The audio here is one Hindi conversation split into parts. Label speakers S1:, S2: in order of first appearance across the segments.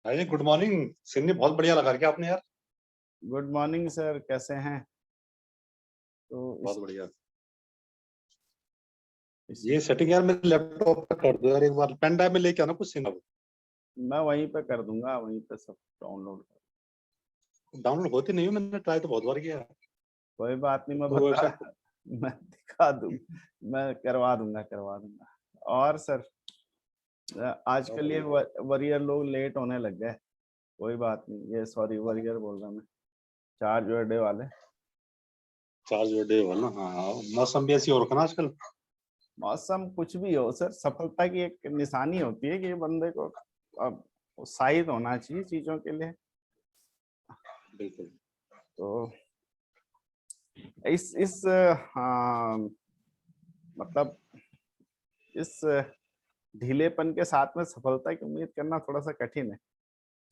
S1: भाई गुड मॉर्निंग। सिन्नी बहुत बढ़िया लगा क्या आपने यार।
S2: गुड मॉर्निंग सर, कैसे हैं? तो
S1: बहुत बढ़िया।
S2: इस
S1: ये सेटिंग यार मेरे लैपटॉप पे कर दो यार, एक बार पेन ड्राइव में लेके आना कुछ सिंगल।
S2: मैं वहीं पे कर दूंगा, वहीं पे सब डाउनलोड कर।
S1: डाउनलोड होती नहीं है, मैंने ट्राई तो बहुत बार किया है।
S2: कोई बात नहीं, मैं
S1: तो
S2: बता
S1: वेबसाइट
S2: मैं दिखा दूँ, मैं करवा दूंगा। और सर, आजकल ये वरियर लोग लेट होने लग गए। कोई बात नहीं, ये सॉरी वरियर बोल रहा मैं, चार्ज डे वाले।
S1: चार्ज डे हो ना। हाँ, मौसम भी ऐसी हो रखा ना आजकल।
S2: मौसम कुछ भी हो सर, सफलता की एक निशानी होती है कि बंदे को अब उत्साहित होना चाहिए चीजों के लिए।
S1: बिल्कुल।
S2: तो इस हाँ, मतलब इस ढीलेपन के साथ में सफलता की उम्मीद करना थोड़ा सा कठिन है।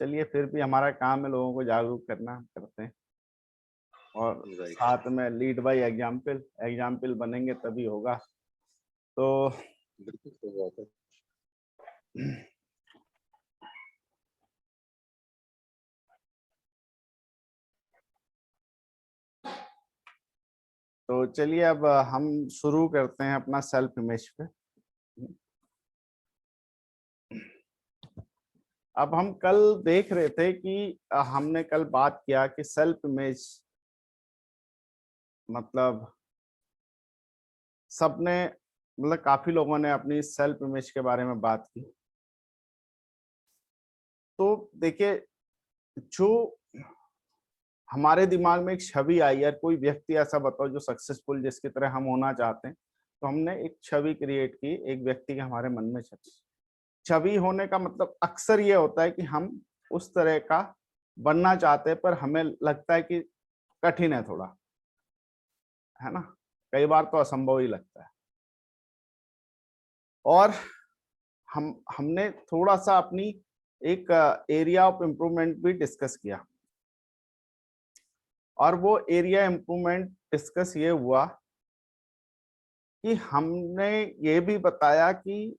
S2: चलिए, फिर भी हमारा काम है लोगों को जागरूक करना, करते हैं। और
S1: राइट।
S2: साथ में लीड बाय एग्जाम्पल, एग्जाम्पल बनेंगे तभी होगा। तो
S1: बिल्कुल सही बात है।
S2: तो चलिए, अब हम शुरू करते हैं अपना सेल्फ इमेज पे। अब हम कल देख रहे थे कि हमने कल बात किया कि सेल्फ इमेज मतलब सबने, मतलब काफी लोगों ने अपनी सेल्फ इमेज के बारे में बात की। तो देखिए, जो हमारे दिमाग में एक छवि आई, यार कोई व्यक्ति ऐसा बताओ जो सक्सेसफुल, जिसकी तरह हम होना चाहते हैं, तो हमने एक छवि क्रिएट की, एक व्यक्ति के हमारे मन में छवि। छवि होने का मतलब अक्सर ये होता है कि हम उस तरह का बनना चाहते हैं, पर हमें लगता है कि कठिन है थोड़ा, है ना। कई बार तो असंभव ही लगता है। और हमने थोड़ा सा अपनी एक एरिया ऑफ इम्प्रूवमेंट भी डिस्कस किया। और वो एरिया इम्प्रूवमेंट डिस्कस ये हुआ कि हमने ये भी बताया कि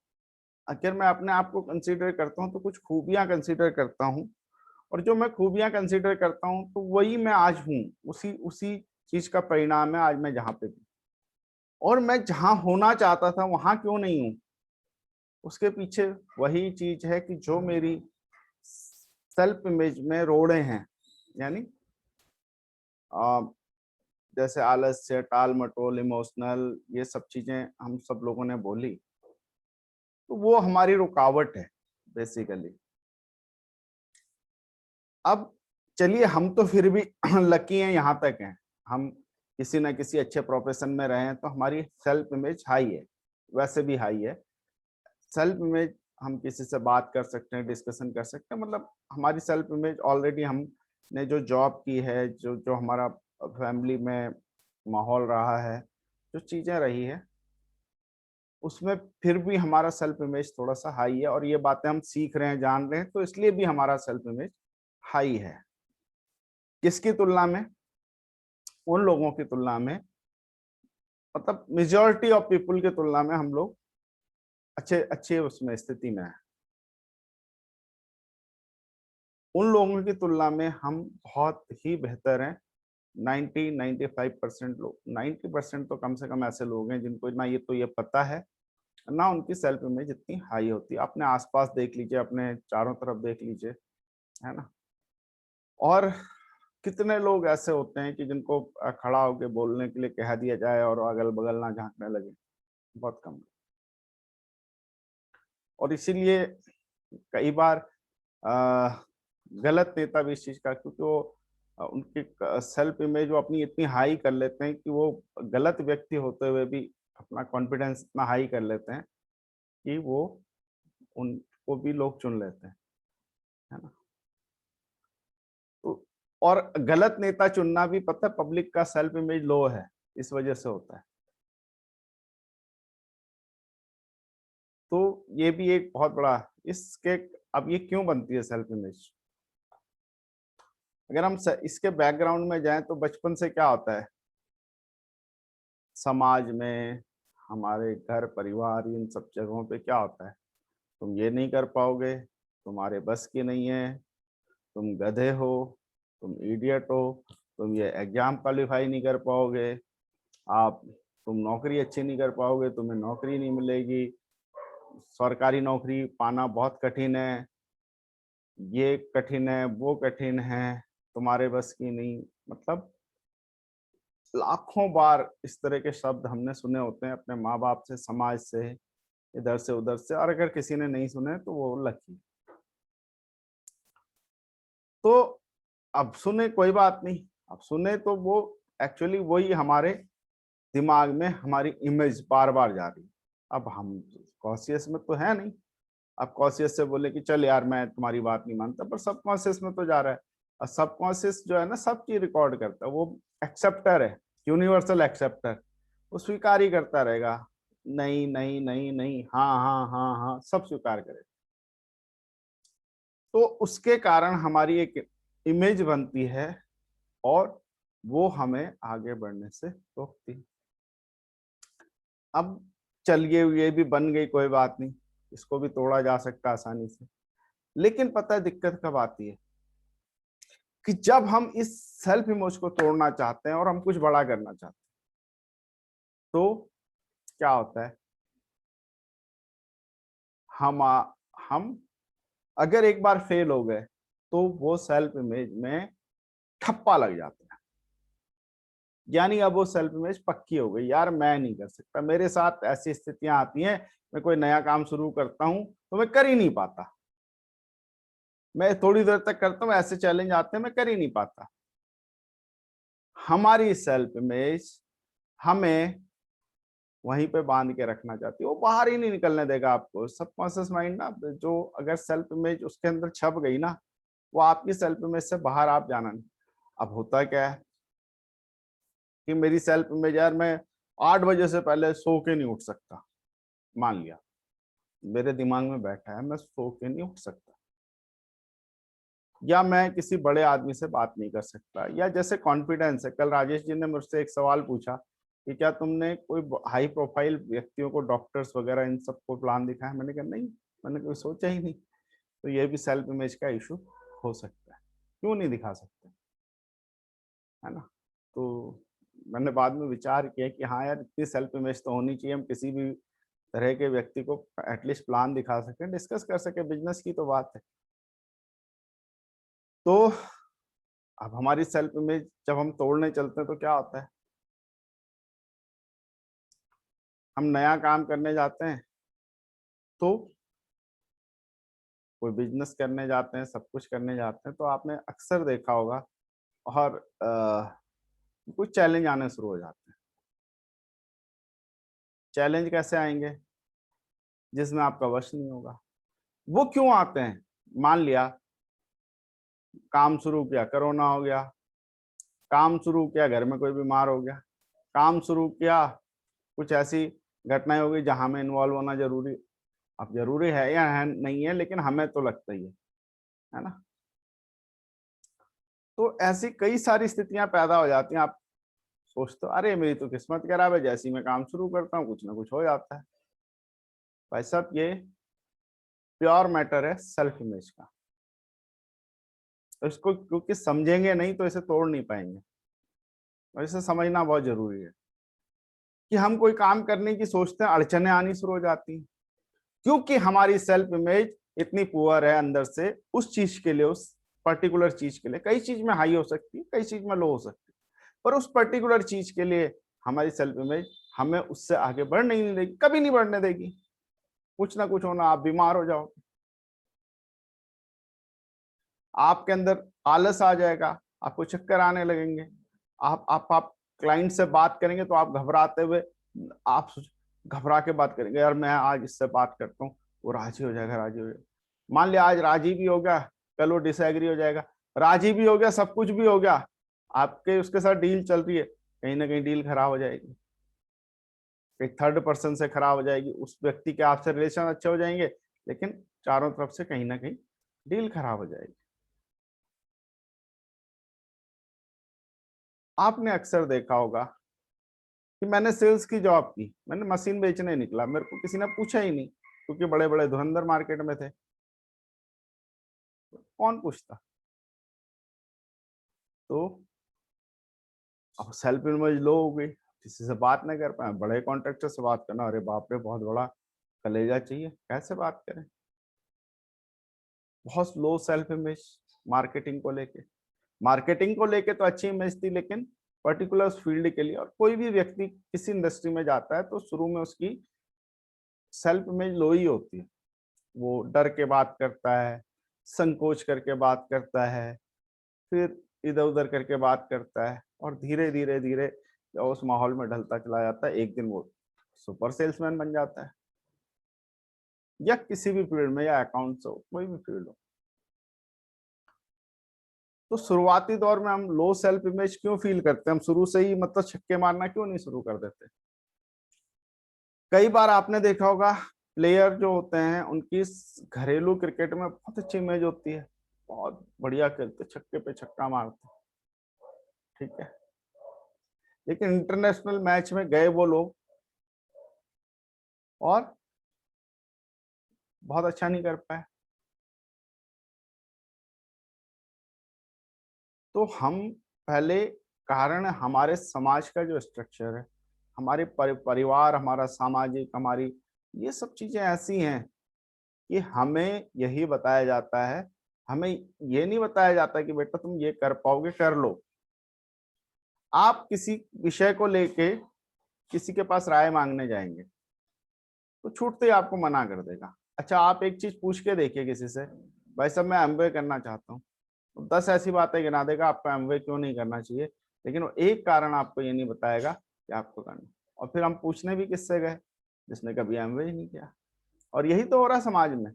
S2: अगर मैं अपने आप को कंसीडर करता हूँ तो कुछ खूबियां कंसीडर करता हूँ, और जो मैं खूबियां कंसीडर करता हूँ तो वही मैं आज हूँ। उसी उसी चीज का परिणाम है आज मैं जहाँ पे भी। और मैं जहाँ होना चाहता था वहां क्यों नहीं हूँ, उसके पीछे वही चीज है कि जो मेरी सेल्फ इमेज में रोड़े हैं, यानी जैसे आलस्य, टाल मटोल, इमोशनल, ये सब चीजें हम सब लोगों ने बोली, तो वो हमारी रुकावट है बेसिकली। अब चलिए, हम तो फिर भी लकी हैं, यहाँ तक हैं। हम किसी ना किसी अच्छे प्रोफेशन में रहे हैं, तो हमारी सेल्फ इमेज हाई है, वैसे भी हाई है। सेल्फ इमेज, हम किसी से बात कर सकते हैं, डिस्कशन कर सकते हैं, मतलब हमारी सेल्फ इमेज ऑलरेडी, हमने जो जॉब की है, जो जो हमारा फैमिली में माहौल रहा है, जो चीजें रही है, उसमें फिर भी हमारा सेल्फ इमेज थोड़ा सा हाई है। और ये बातें हम सीख रहे हैं, जान रहे हैं, तो इसलिए भी हमारा सेल्फ इमेज हाई है। किसकी तुलना में? उन लोगों की तुलना में, मतलब मेजॉरिटी ऑफ पीपुल की तुलना में हम लोग अच्छे अच्छे उसमें स्थिति में है। उन लोगों की तुलना में हम बहुत ही बेहतर हैं। 90-95% लोग, 90% तो कम से कम ऐसे लोग हैं जिनको ना ये तो ये पता है, ना उनकी सेल्फ इमेज इतनी हाई होती है। अपने आसपास देख लीजिए, अपने चारों तरफ देख लीजिए, है ना। और कितने लोग ऐसे होते हैं कि जिनको खड़ा होकर बोलने के लिए कह दिया जाए और अगल बगल ना झांकने लगे? बहुत कम। और इसीलिए कई बार गलत नेता भी इस चीज का, क्योंकि वो उनकी सेल्फ इमेज वो अपनी इतनी हाई कर लेते हैं कि वो गलत व्यक्ति होते हुए भी अपना कॉन्फिडेंस इतना हाई कर लेते हैं कि वो उनको भी लोग चुन लेते हैं, है ना। तो और गलत नेता चुनना भी, पता है, पब्लिक का सेल्फ इमेज लो है, इस वजह से होता है। तो ये भी एक बहुत बड़ा इसके, अब ये क्यों बनती है सेल्फ इमेज? अगर हम इसके बैकग्राउंड में जाएं तो बचपन से क्या होता है समाज में, हमारे घर परिवार, इन सब जगहों पे क्या होता है, तुम ये नहीं कर पाओगे, तुम्हारे बस की नहीं है, तुम गधे हो, तुम इडियट हो, तुम ये एग्जाम क्वालिफाई नहीं कर पाओगे, तुम नौकरी अच्छी नहीं कर पाओगे, तुम्हें नौकरी नहीं मिलेगी, सरकारी नौकरी पाना बहुत कठिन है, ये कठिन है, वो कठिन है, तुम्हारे बस की नहीं। मतलब लाखों बार इस तरह के शब्द हमने सुने होते हैं अपने माँ बाप से, समाज से, इधर से उधर से, और अगर किसी ने नहीं सुने तो वो लकी। तो अब सुने कोई बात नहीं, अब सुने तो वो एक्चुअली वही हमारे दिमाग में हमारी इमेज बार बार जा रही है। अब हम कॉन्शियस में तो है नहीं, अब कॉन्शियस से बोले कि चल यार मैं तुम्हारी बात नहीं मानता, पर सब कॉन्शियस में तो जा रहा है। और सब कॉन्शियस जो है ना, सब चीज रिकॉर्ड करता है, वो एक्सेप्टर है, यूनिवर्सल एक्सेप्टर, वो स्वीकार ही करता रहेगा, नहीं नहीं नहीं नहीं, हाँ हाँ हाँ हाँ, सब स्वीकार करे। तो उसके कारण हमारी एक इमेज बनती है और वो हमें आगे बढ़ने से रोकती है। अब चलिए ये भी बन गई, कोई बात नहीं, इसको भी तोड़ा जा सकता है आसानी से। लेकिन पता है दिक्कत कब आती है? कि जब हम इस सेल्फ इमेज को तोड़ना चाहते हैं और हम कुछ बड़ा करना चाहते हैं, तो क्या होता है, हम हम अगर एक बार फेल हो गए तो वो सेल्फ इमेज में ठप्पा लग जाता है। यानी अब वो सेल्फ इमेज पक्की हो गई, यार मैं नहीं कर सकता, मेरे साथ ऐसी स्थितियां आती हैं, मैं कोई नया काम शुरू करता हूं तो मैं कर ही नहीं पाता, मैं थोड़ी देर तक करता हूं, ऐसे चैलेंज आते हैं मैं कर ही नहीं पाता। हमारी सेल्फ इमेज हमें वहीं पे बांध के रखना चाहती है, वो बाहर ही नहीं निकलने देगा आपको। सबकॉन्शियस माइंड ना, जो अगर सेल्फ इमेज उसके अंदर छप गई ना, वो आपकी सेल्फ इमेज से बाहर आप जाना नहीं। अब होता क्या है कि मेरी सेल्फ इमेज, यार मैं 8 बजे से पहले सो के नहीं उठ सकता, मान लिया मेरे दिमाग में बैठा है मैं सो के नहीं उठ सकता, या मैं किसी बड़े आदमी से बात नहीं कर सकता, या जैसे कॉन्फिडेंस है, कल राजेश जी ने मुझसे एक सवाल पूछा कि क्या तुमने कोई हाई प्रोफाइल व्यक्तियों को, डॉक्टर्स वगैरह इन सबको प्लान दिखाया? मैंने कहा नहीं, मैंने कोई सोचा ही नहीं। तो ये भी सेल्फ इमेज का इशू हो सकता है, क्यों नहीं दिखा सकते, है ना? तो मैंने बाद में विचार किया कि हाँ यार, इतनी सेल्फ इमेज तो होनी चाहिए, हम किसी भी तरह के व्यक्ति को एटलीस्ट प्लान दिखा सकें, डिस्कस कर सके, बिजनेस की तो बात है। तो अब हमारी सेल्फ इमेज जब हम तोड़ने चलते हैं तो क्या होता है, हम नया काम करने जाते हैं, तो कोई बिजनेस करने जाते हैं, सब कुछ करने जाते हैं, तो आपने अक्सर देखा होगा, और कुछ चैलेंज आने शुरू हो जाते हैं। चैलेंज कैसे आएंगे? जिसमें आपका वश नहीं होगा। वो क्यों आते हैं? मान लिया काम शुरू किया, कोरोना हो गया, काम शुरू किया, घर में कोई बीमार हो गया, काम शुरू किया, कुछ ऐसी घटनाएं हो गई जहां में इन्वॉल्व होना जरूरी, अब जरूरी है या है नहीं है, लेकिन हमें तो लगता ही है ना? तो ऐसी कई सारी स्थितियां पैदा हो जाती हैं, आप सोचते हो अरे मेरी तो किस्मत खराब है, जैसे ही मैं काम शुरू करता हूँ कुछ ना कुछ हो जाता है। भाई साहब, ये प्योर मैटर है सेल्फ इमेज का। तो इसको क्योंकि समझेंगे नहीं तो इसे तोड़ नहीं पाएंगे, और इसे समझना बहुत जरूरी है कि हम कोई काम करने की सोचते हैं, अड़चने आनी शुरू हो जाती हैं, क्योंकि हमारी सेल्फ इमेज इतनी पुअर है अंदर से उस चीज के लिए, उस पर्टिकुलर चीज के लिए। कई चीज में हाई हो सकती है, कई चीज में लो हो सकती है, पर उस पर्टिकुलर चीज के लिए हमारी सेल्फ इमेज हमें उससे आगे बढ़ने ही नहीं देगी, कभी नहीं बढ़ने देगी। कुछ ना कुछ होना, आप बीमार हो जाओ, आपके अंदर आलस आ जाएगा, आपको चक्कर आने लगेंगे, आप क्लाइंट से बात करेंगे तो आप घबराते हुए, आप घबरा के बात करेंगे, यार मैं आज इससे बात करता हूँ, वो राजी हो जाएगा, राजी हो जाएगा। मान लिया आज राजी भी हो गया, कल वो डिसएग्री हो जाएगा, राजी भी हो गया, सब कुछ भी हो गया, आपके उसके साथ डील चल रही है, कहीं ना कहीं डील खराब हो जाएगी, एक थर्ड पर्सन से खराब हो जाएगी, उस व्यक्ति के आपसे रिलेशन अच्छे हो जाएंगे, लेकिन चारों तरफ से कहीं ना कहीं डील खराब हो जाएगी। आपने अक्सर देखा होगा कि मैंने सेल्स की जॉब की, मैंने मशीन बेचने निकला, मेरे को किसी ने पूछा ही नहीं, क्योंकि बड़े बड़े धुरंधर मार्केट में थे, कौन पूछता? तो अब सेल्फ इमेज लो हो गई, किसी से बात नहीं कर पाए, बड़े कॉन्ट्रैक्टर से बात करना, अरे बाप रे बहुत बड़ा कलेजा चाहिए, कैसे बात करें? बहुत लो सेल्फ इमेज मार्केटिंग को लेके। मार्केटिंग को लेके तो अच्छी इमेज थी, लेकिन पर्टिकुलर उस फील्ड के लिए, और कोई भी व्यक्ति किसी इंडस्ट्री में जाता है तो शुरू में उसकी सेल्फ इमेज लो ही होती है। वो डर के बात करता है, संकोच करके बात करता है, फिर इधर उधर करके बात करता है, और धीरे धीरे धीरे जब उस माहौल में ढलता चला जाता है, एक दिन वो सुपर सेल्समैन बन जाता है, या किसी भी फील्ड में, या अकाउंट्स हो, कोई भी फील्ड हो। तो शुरुआती दौर में हम लो सेल्फ इमेज क्यों फील करते हैं? हम शुरू से ही मतलब छक्के मारना क्यों नहीं शुरू कर देते? कई बार आपने देखा होगा प्लेयर जो होते हैं उनकी घरेलू क्रिकेट में बहुत अच्छी इमेज होती है, बहुत बढ़िया खेलते, छक्के पे छक्का मारते, ठीक है, लेकिन इंटरनेशनल मैच में गए वो लोग और बहुत अच्छा नहीं कर पाए। तो हम पहले कारण, हमारे समाज का जो स्ट्रक्चर है, हमारे परिवार, हमारा सामाजिक, हमारी ये सब चीजें ऐसी हैं कि हमें यही बताया जाता है, हमें ये नहीं बताया जाता कि बेटा तुम ये कर पाओगे, कर लो। आप किसी विषय को लेके किसी के पास राय मांगने जाएंगे तो छूटते ही आपको मना कर देगा। अच्छा, आप एक चीज पूछ के देखिए किसी से, भाई साहब मैं एमबीए करना चाहता हूँ, तो 10 ऐसी बातें गिना देगा आपको एमबीए क्यों नहीं करना चाहिए, लेकिन वो एक कारण आपको ये नहीं बताएगा कि आपको करना। और फिर हम पूछने भी किससे गए? जिसने कभी एमबीए ही नहीं किया। और यही तो हो रहा है समाज में।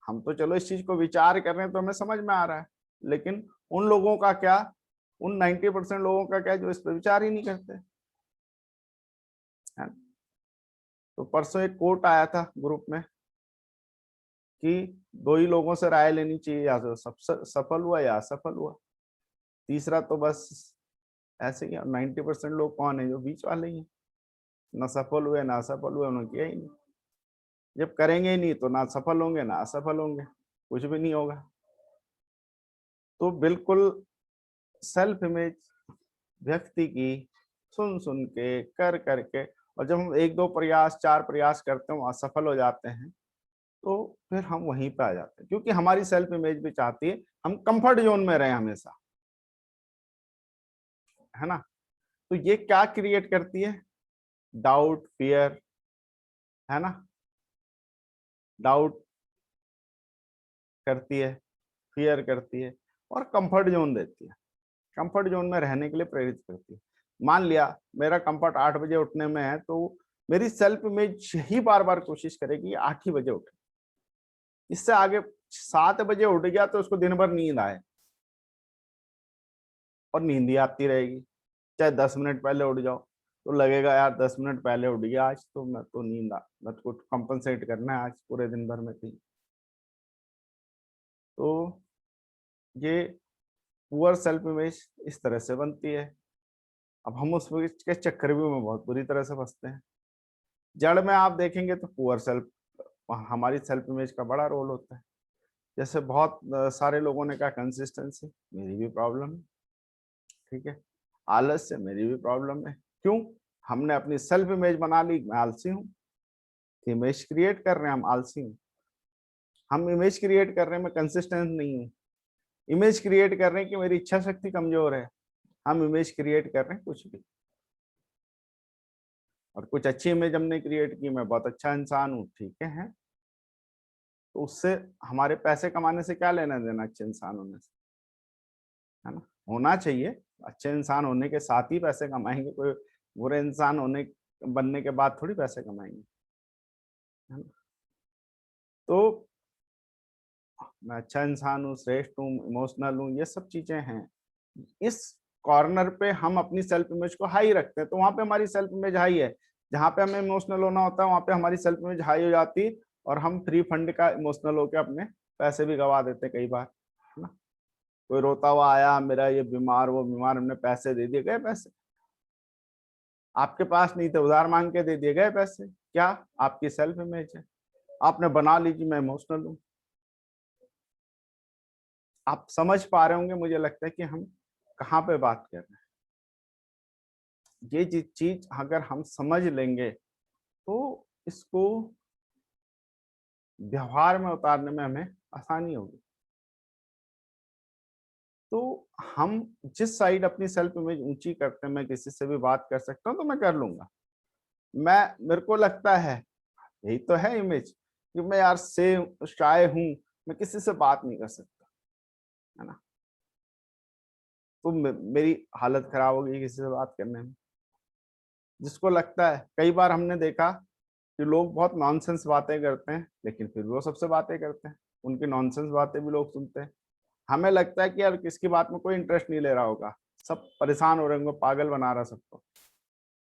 S2: हम तो चलो इस चीज को विचार कर रहे हैं तो हमें समझ में आ रहा है, लेकिन उन लोगों का क्या, उन 90% लोगों का क्या जो इस पर विचार ही नहीं करते है। तो परसों एक कोट आया था ग्रुप में कि 2 ही लोगों से राय लेनी चाहिए, या तो सफल हुआ या असफल हुआ, तीसरा तो बस ऐसे ही। 90% लोग कौन है? जो बीच वाले ही हैं, ना सफल हुए ना असफल हुए, उन्होंने किया ही नहीं। जब करेंगे ही नहीं तो ना सफल होंगे ना असफल होंगे, कुछ भी नहीं होगा। तो बिल्कुल सेल्फ इमेज व्यक्ति की सुन सुन के, कर करके, और जब हम 1-2 प्रयास 4 प्रयास करते हैं, वहां सफल हो जाते हैं, तो फिर हम वहीं पे आ जाते हैं, क्योंकि हमारी सेल्फ इमेज भी चाहती है हम कंफर्ट जोन में रहें हमेशा, है ना। तो ये क्या क्रिएट करती है? डाउट, फियर, है ना, डाउट करती है, फियर करती है, और कंफर्ट जोन देती है, कंफर्ट जोन में रहने के लिए प्रेरित करती है। मान लिया मेरा कंफर्ट 8 बजे उठने में है, तो मेरी सेल्फ इमेज ही बार बार कोशिश करेगी 8 ही बजे उठे। इससे आगे 7 बजे उठ गया तो उसको दिन भर नींद आए, और नींद ही आती रहेगी, चाहे 10 मिनट पहले उठ जाओ तो लगेगा यार 10 मिनट पहले उठ गया आज, तो मैं तो मैं तो कंपनसेट करना है आज पूरे दिन भर में थी। तो ये पुअर सेल्फ इमेज इस तरह से बनती है। अब हम उस के चक्कर में बहुत बुरी तरह से फंसते हैं। जड़ में आप देखेंगे तो पुअर सेल्फ, हमारी सेल्फ इमेज का बड़ा रोल होता है। जैसे बहुत सारे लोगों ने कहा कंसिस्टेंसी, मेरी भी प्रॉब्लम है, ठीक है। आलस्य, मेरी भी प्रॉब्लम है। क्यों? हमने अपनी सेल्फ इमेज बना ली, मैं आलसी हूँ। इमेज क्रिएट कर रहे हैं हम, आलसी हूँ। हम इमेज क्रिएट कर रहे हैं मैं कंसिस्टेंट नहीं हूँ। इमेज क्रिएट कर रहे हैं कि मेरी इच्छा शक्ति कमजोर है। हम इमेज क्रिएट कर रहे हैं कुछ भी, और कुछ अच्छी इमेज हमने क्रिएट की, मैं बहुत अच्छा इंसान हूँ, ठीक है। तो उससे हमारे पैसे कमाने से क्या लेना देना अच्छे इंसान होने से, है ना। होना चाहिए, अच्छे इंसान होने के साथ ही पैसे कमाएंगे, कोई बुरे इंसान होने बनने के बाद थोड़ी पैसे कमाएंगे, है ना। तो मैं अच्छा इंसान हूँ, श्रेष्ठ हूँ, इमोशनल हूँ, ये सब चीजें हैं। इस कॉर्नर पे हम अपनी सेल्फ इमेज को हाई रखते हैं, तो वहां पे हमारी सेल्फ इमेज हाई है। जहां पे हमें इमोशनल होना होता है वहां पे हमारी सेल्फ इमेज हाई हो जाती, और हम फ्री फंड का इमोशनल होकर अपने पैसे भी गवा देते कई बार, है ना। कोई रोता हुआ आया, मेरा ये बीमार वो बीमार, हमने पैसे दे दिए, गए पैसे। आपके पास नहीं थे, उधार मांग के दे दिए गए पैसे। क्या? आपकी सेल्फ इमेज है। आपने बना ली कि मैं इमोशनल हूँ, आप समझ पा रहे होंगे, मुझे लगता है कि हम कहाँ पे बात कर रहे हैं। ये चीज अगर हम समझ लेंगे तो इसको व्यवहार में उतारने में हमें आसानी होगी। तो हम जिस साइड अपनी सेल्फ इमेज ऊंची करते हैं, मैं किसी से भी बात कर सकता हूँ तो मैं कर लूंगा। मेरे को लगता है यही तो है इमेज कि मैं यार शाय हूं, मैं किसी से बात नहीं कर सकता, है ना। तो मेरी हालत खराब हो गई किसी से बात करने में। जिसको लगता है, कई बार हमने देखा कि लोग बहुत नॉनसेंस बातें करते हैं लेकिन फिर वो सबसे बातें करते हैं, उनकी नॉनसेंस बातें भी लोग सुनते हैं। हमें लगता है कि यार किसकी बात में कोई इंटरेस्ट नहीं ले रहा होगा, सब परेशान हो रहे होंगे, पागल बना रहा सबको,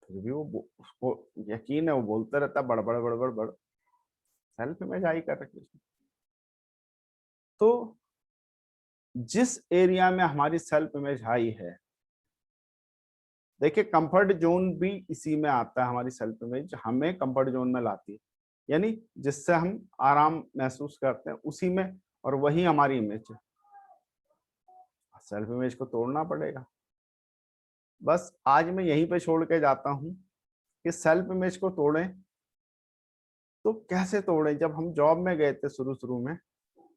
S2: फिर भी उसको यकीन है, वो बोलते रहता है बड़बड़ बड़बड़ बड़। सेल्फ इमेज हाई कर रखी उसने। तो जिस एरिया में हमारी सेल्फ इमेज हाई है, देखिए कंफर्ट जोन भी इसी में आता है। हमारी सेल्फ इमेज हमें कंफर्ट जोन में लाती है, यानी जिससे हम आराम महसूस करते हैं उसी में, और वही हमारी इमेज है। सेल्फ इमेज को तोड़ना पड़ेगा। बस आज मैं यहीं पे छोड़ के जाता हूं कि सेल्फ इमेज को तोड़ें तो कैसे तोड़ें। जब हम जॉब में गए थे शुरू शुरू में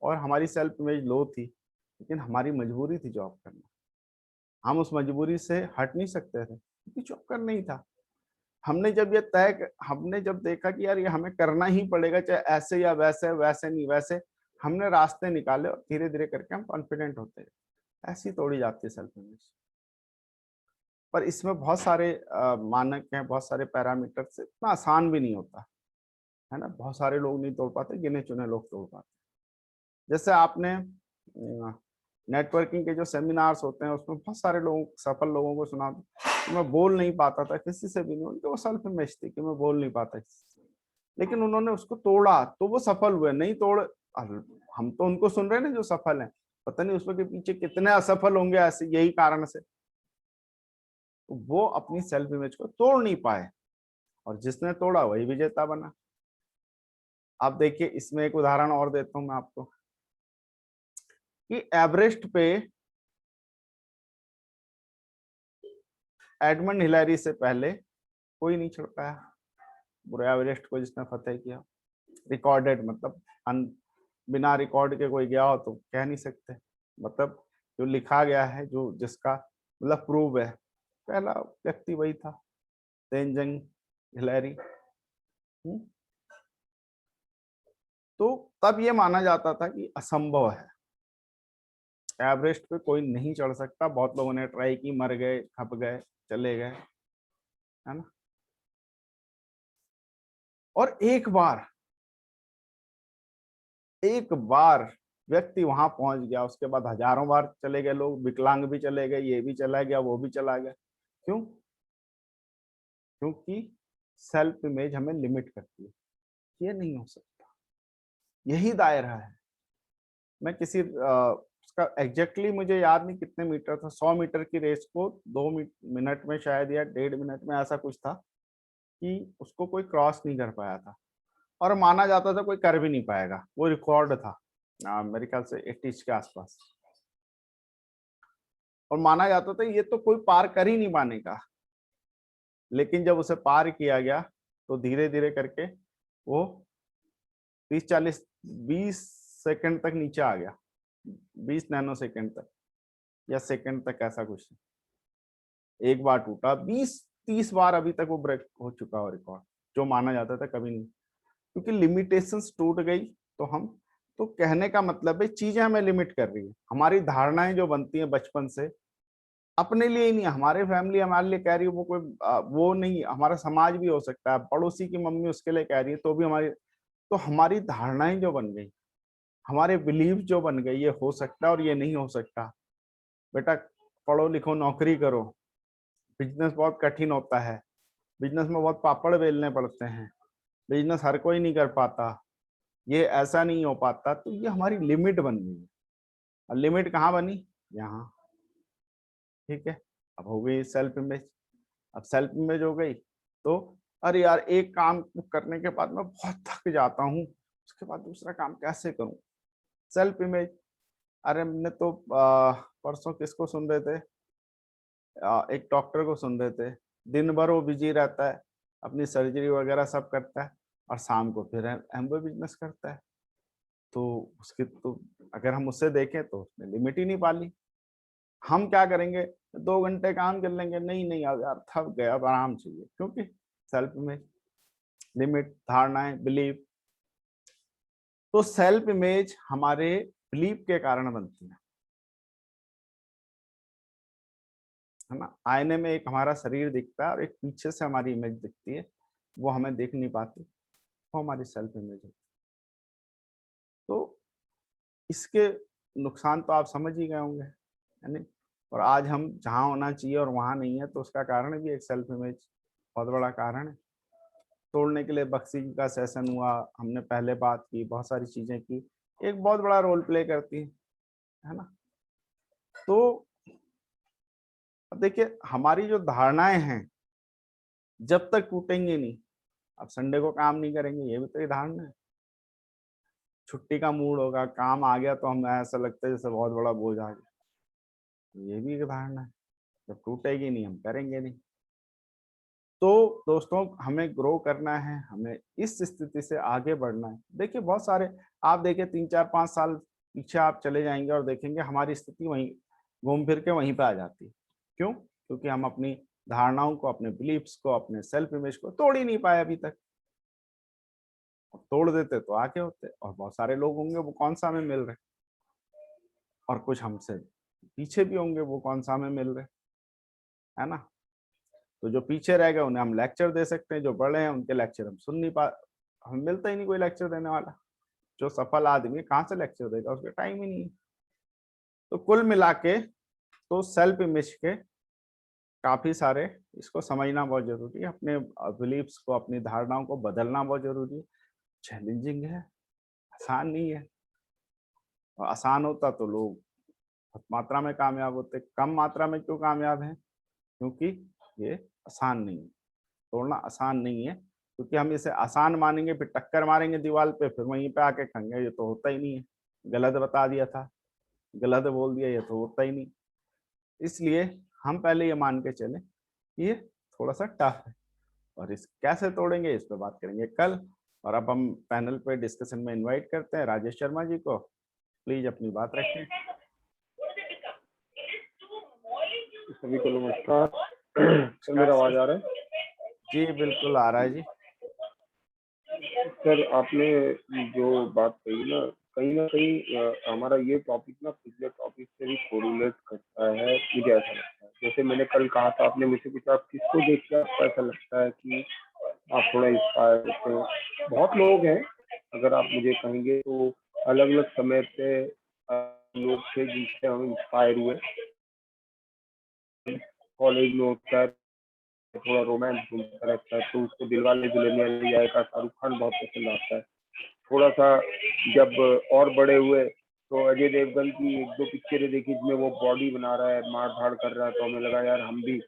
S2: और हमारी सेल्फ इमेज लो थी, लेकिन हमारी मजबूरी थी जॉब करना, हम उस मजबूरी से हट नहीं सकते थे क्योंकि जॉब करना ही था। हमने जब देखा कि यार ये हमें करना ही पड़ेगा, चाहे ऐसे या वैसे, वैसे नहीं वैसे, हमने रास्ते निकाले और धीरे धीरे करके हम कॉन्फिडेंट होते गए। ऐसी तोड़ी जाती है सेल्फ इमेज। पर इसमें बहुत सारे मानक हैं, बहुत सारे पैरामीटर्स, इतना आसान भी नहीं होता है ना। बहुत सारे लोग नहीं तोड़ पाते, गिने चुने लोग तोड़ पाते। जैसे आपने नेटवर्किंग के जो सेमिनार्स होते हैं उसमें बहुत सारे लोगों, सफल लोगों को सुना, तो मैं बोल नहीं पाता था किसी से भी नहीं, उनके वो सेल्फ इमेज थी कि मैं बोल नहीं पाता किसी से, लेकिन उन्होंने उसको तोड़ा तो वो सफल हुए। नहीं तोड़, हम तो उनको सुन रहे हैं ना जो सफल हैं, पता नहीं उसके पीछे कितने असफल होंगे ऐसे यही कारण से। तो वो अपनी सेल्फ इमेज को तोड़ नहीं पाए, और जिसने तोड़ा वही विजेता बना। आप देखिए, इसमें एक उदाहरण और देता हूं मैं आपको कि एवरेस्ट पे एडमंड हिलैरी से पहले कोई नहीं चढ़ पाया, पूरे एवरेस्ट को जिसने फतेह किया। रिकॉर्डेड मतलब बिना रिकॉर्ड के कोई गया हो तो कह नहीं सकते, मतलब जो लिखा गया है, जो जिसका मतलब प्रूव है, पहला व्यक्ति वही था, तेंजिंग हिलैरी। तो तब ये माना जाता था कि असंभव है, एवरेस्ट पे कोई नहीं चढ़ सकता। बहुत लोगों ने ट्राई की, मर गए, खप गए, चले गए, है ना। और एक बार व्यक्ति वहां पहुंच गया, उसके बाद हजारों बार चले गए लोग, विकलांग भी चले गए, ये भी चला गया, वो भी चला गया। क्यों? क्योंकि सेल्फ इमेज हमें लिमिट करती है, ये नहीं हो सकता, यही दायरा है। मैं किसी उसका एग्जैक्टली मुझे याद नहीं कितने मीटर था, 100 मीटर की रेस को 2 मिनट में शायद या 1.5 मिनट में, ऐसा कुछ था कि उसको कोई क्रॉस नहीं कर पाया था, और माना जाता था कोई कर भी नहीं पाएगा, वो रिकॉर्ड था मेरे ख्याल से 80 के आसपास, और माना जाता था ये तो कोई पार कर ही नहीं पाने का। लेकिन जब उसे पार किया गया तो धीरे धीरे करके वो 30-40 20 सेकंड तक नीचे आ गया, 20 नैनो सेकंड तक या सेकंड तक, ऐसा कुछ। एक बार टूटा, 20-30 बार अभी तक वो ब्रेक हो चुका हो रिकॉर्ड, जो माना जाता था कभी नहीं। क्योंकि लिमिटेशंस टूट गई, तो हम, तो कहने का मतलब है चीजें हमें लिमिट कर रही है, हमारी धारणाएं जो बनती हैं बचपन से, अपने लिए ही नहीं, हमारे फैमिली हमारे लिए कह रही है, वो कोई वो नहीं, हमारा समाज भी हो सकता है, पड़ोसी की मम्मी उसके लिए कह रही है तो भी हमारी, तो हमारी धारणाएं जो बन गई, हमारे बिलीव जो बन गई, ये हो सकता है और ये नहीं हो सकता, बेटा पढ़ो लिखो नौकरी करो, बिजनेस बहुत कठिन होता है, बिजनेस में बहुत पापड़ बेलने पड़ते हैं, बिजनेस हर कोई नहीं कर पाता, ये ऐसा नहीं हो पाता। तो ये हमारी लिमिट बन गई है, और लिमिट कहाँ बनी? यहाँ। ठीक है, अब हो गई सेल्फ इमेज। अब सेल्फ इमेज हो गई तो अरे यार, एक काम करने के बाद मैं बहुत थक जाता हूँ, उसके बाद दूसरा काम कैसे करूं? Self image. अरे हमने तो परसों किसको सुन रहे थे, एक डॉक्टर को सुन रहे थे, दिन भर वो बिजी रहता है, अपनी सर्जरी वगैरह सब करता है और शाम को फिर एम्बो बिजनेस करता है। तो उसकी तो अगर हम उससे देखें तो उसने लिमिट ही नहीं पाली। हम क्या करेंगे, 2 घंटे काम कर लेंगे, नहीं नहीं अब यार थक गया, अब आराम चाहिए, क्योंकि सेल्फ इमेज, लिमिट, धारणाएं, बिलीफ। तो सेल्फ इमेज हमारे बिलीफ के कारण बनती है ना। आईने में एक हमारा शरीर दिखता है और एक पीछे से हमारी इमेज दिखती है, वो हमें देख नहीं पाती, वो हमारी सेल्फ इमेज है। तो इसके नुकसान तो आप समझ ही गए होंगे, है नहीं। और आज हम जहाँ होना चाहिए और वहां नहीं है, तो उसका कारण भी एक सेल्फ इमेज बहुत बड़ा कारण है। तोड़ने के लिए बक्सिंग का सेशन हुआ, हमने पहले बात की, बहुत सारी चीजें की, एक बहुत बड़ा रोल प्ले करती है ना। तो अब देखिए हमारी जो धारणाएं हैं जब तक टूटेंगी नहीं, अब संडे को काम नहीं करेंगे, ये भी तो एक धारणा है। छुट्टी का मूड होगा, काम आ गया तो हमें ऐसा लगता है जैसे बहुत बड़ा बोझ आ गया, ये भी एक धारणा है। जब टूटेगी नहीं हम करेंगे नहीं। तो दोस्तों हमें ग्रो करना है, हमें इस स्थिति से आगे बढ़ना है। देखिए बहुत सारे, आप देखिए 3 4 5 साल पीछे आप चले जाएंगे और देखेंगे हमारी स्थिति वहीं घूम फिर के वहीं पे आ जाती है। क्यों? क्योंकि हम अपनी धारणाओं को, अपने बिलीफ्स को, अपने सेल्फ इमेज को तोड़ ही नहीं पाए अभी तक। तोड़ देते तो आगे होते, और बहुत सारे लोग होंगे वो कौन सा हमें मिल रहे, और कुछ हमसे पीछे भी होंगे वो कौन सा हमें मिल रहे, है ना। तो जो पीछे रह गए उन्हें हम लेक्चर दे सकते हैं, जो बड़े हैं उनके लेक्चर हम सुन नहीं पा, हमें मिलता ही नहीं कोई लेक्चर देने वाला। जो सफल आदमी कहाँ से लेक्चर देगा, उसका टाइम ही नहीं है। तो कुल मिला के तो सेल्फ इमेज के काफी सारे, इसको समझना बहुत जरूरी है, अपने बिलीफ्स को, अपनी धारणाओं को बदलना बहुत जरूरी है। चैलेंजिंग है, आसान नहीं है। और आसान होता तो लोग बहुत मात्रा में कामयाब होते, कम मात्रा में क्यों कामयाब हैं? क्योंकि ये आसान नहीं है, तोड़ना आसान नहीं है। क्योंकि हम इसे आसान मानेंगे, फिर टक्कर मारेंगे दीवार पे, फिर वहीं पे आके खंगे, ये तो होता ही नहीं है, गलत बता दिया था, गलत बोल दिया, ये तो होता ही नहीं। इसलिए हम पहले ये मान के चले कि ये थोड़ा सा टफ है, और इस कैसे तोड़ेंगे इस पे बात करेंगे कल। और अब हम पैनल पे डिस्कशन में इनवाइट करते हैं राजेश शर्मा जी को, प्लीज अपनी बात रखें।
S3: सभी को नमस्कार। सर मेरा आवाज आ रहा है?
S2: जी बिल्कुल आ रहा है जी।
S3: सर आपने जो बात कही ना कहीं हमारा ये टॉपिक ना पिछले टॉपिक से भी कोरिलेट करता है, मुझे ऐसा लगता है। जैसे मैंने कल कहा था, आपने मुझसे पूछा आप किसको देख के आपको ऐसा लगता है कि आप थोड़ा इंस्पायर होते हैं। बहुत लोग हैं, अगर आप मुझे कहेंगे तो अलग अलग समय पे लोग थे जिनसे हम इंस्पायर हुए। कॉलेज में होता है थोड़ा रोमांस घूमता रहता है, तो उसको दिलवाले दुल्हनिया ले जाएगा शाहरुख खान बहुत पसंद आता है। थोड़ा सा जब और बड़े हुए तो अजय देवगन की 1 2 पिक्चरें देखी जिसमें वो बॉडी बना रहा है, मार धाड़ कर रहा है, तो हमें लगा यार हम भी